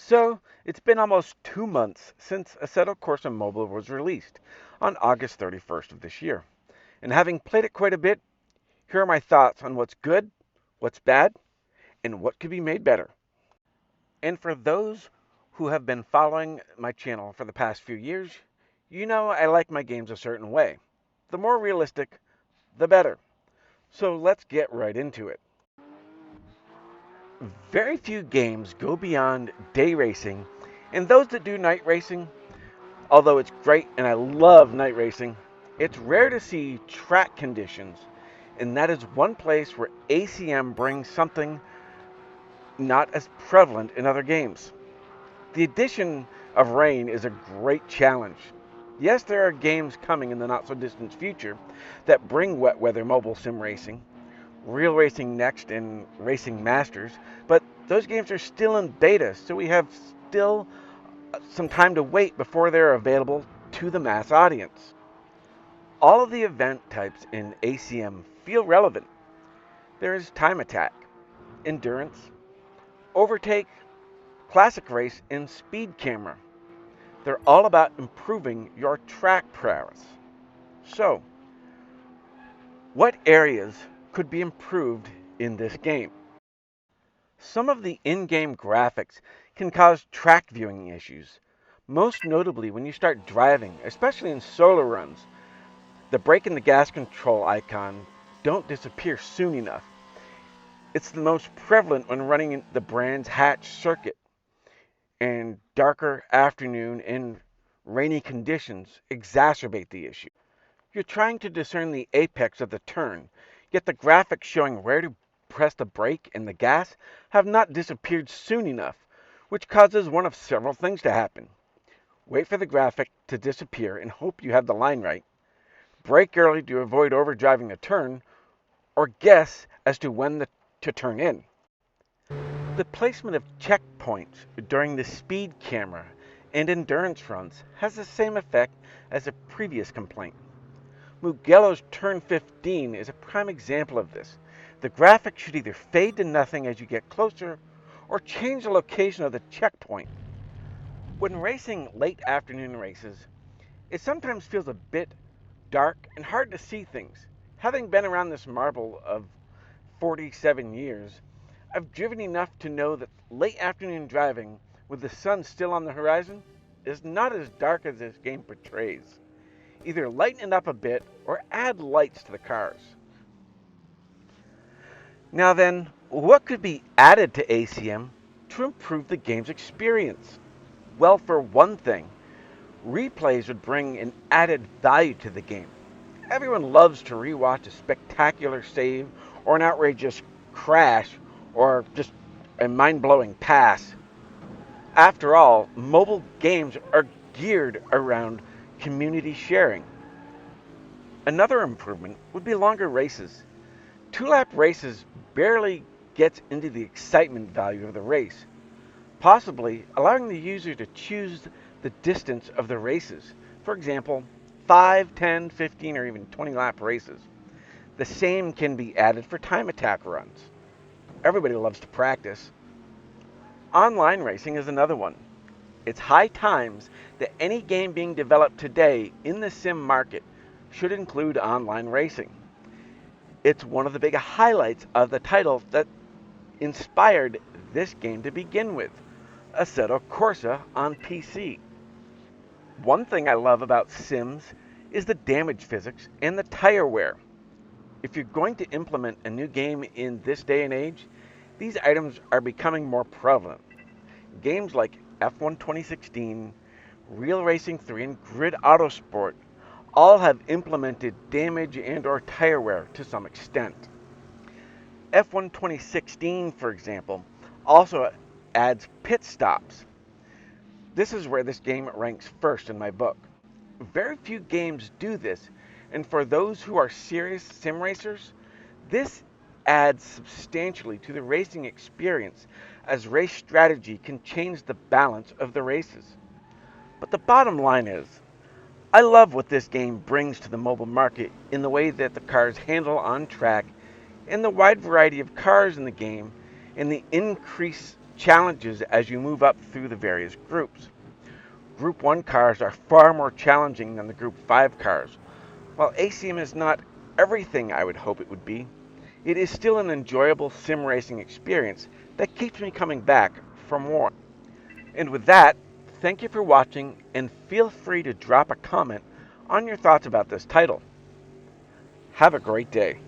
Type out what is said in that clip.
So, it's been almost 2 months since Assetto Corsa Mobile was released on August 31st of this year. And having played it quite a bit, here are my thoughts on what's good, what's bad, and what could be made better. And for those who have been following my channel for the past few years, you know I like my games a certain way. The more realistic, the better. So let's get right into it. Very few games go beyond day racing, and those that do night racing, although it's great and I love night racing, it's rare to see track conditions, and that is one place where ACM brings something not as prevalent in other games. The addition of rain is a great challenge. Yes, there are games coming in the not so distant future that bring wet weather mobile sim racing, Real Racing Next and Racing Masters, but those games are still in beta, so we have still some time to wait before they're available to the mass audience. All of the event types in ACM feel relevant. There is time attack, endurance, overtake, classic race, and speed camera. They're all about improving your track prowess. So, what areas could be improved in this game? Some of the in-game graphics can cause track viewing issues, most notably when you start driving, especially in solo runs. The brake and the gas control icon don't disappear soon enough. It's the most prevalent when running the Brands Hatch circuit, and darker afternoon and rainy conditions exacerbate the issue. You're trying to discern the apex of the turn, yet the graphics showing where to press the brake and the gas have not disappeared soon enough, which causes one of several things to happen. Wait for the graphic to disappear and hope you have the line right, brake early to avoid overdriving the turn, or guess as to when to turn in. The placement of checkpoints during the speed camera and endurance runs has the same effect as a previous complaint. Mugello's Turn 15 is a prime example of this. The graphic should either fade to nothing as you get closer or change the location of the checkpoint. When racing late afternoon races, it sometimes feels a bit dark and hard to see things. Having been around this marble of 47 years, I've driven enough to know that late afternoon driving with the sun still on the horizon is not as dark as this game portrays. Either lighten it up a bit or add lights to the cars. Now then, what could be added to ACM to improve the game's experience? Well, for one thing, replays would bring an added value to the game. Everyone loves to rewatch a spectacular save or an outrageous crash or just a mind-blowing pass. After all, mobile games are geared around community sharing. Another improvement would be longer races. Two-lap races barely gets into the excitement value of the race, possibly allowing the user to choose the distance of the races. For example, 5, 10, 15, or even 20 lap races. The same can be added for time attack runs. Everybody loves to practice. Online racing is another one. It's high times that any game being developed today in the sim market should include online racing. It's one of the big highlights of the title that inspired this game to begin with, Assetto Corsa on PC. One thing I love about Sims is the damage physics and the tire wear. If you're going to implement a new game in this day and age, these items are becoming more prevalent. Games like F1 2016, Real Racing 3, and Grid Autosport all have implemented damage and or tire wear to some extent. F1 2016, for example, also adds pit stops. This is where this game ranks first in my book. Very few games do this, and for those who are serious sim racers, this adds substantially to the racing experience, as race strategy can change the balance of the races. But the bottom line is, I love what this game brings to the mobile market in the way that the cars handle on track, and the wide variety of cars in the game, and the increased challenges as you move up through the various groups. Group 1 cars are far more challenging than the Group 5 cars. While ACM is not everything I would hope it would be, it is still an enjoyable sim racing experience that keeps me coming back for more. And with that, thank you for watching, and feel free to drop a comment on your thoughts about this title. Have a great day.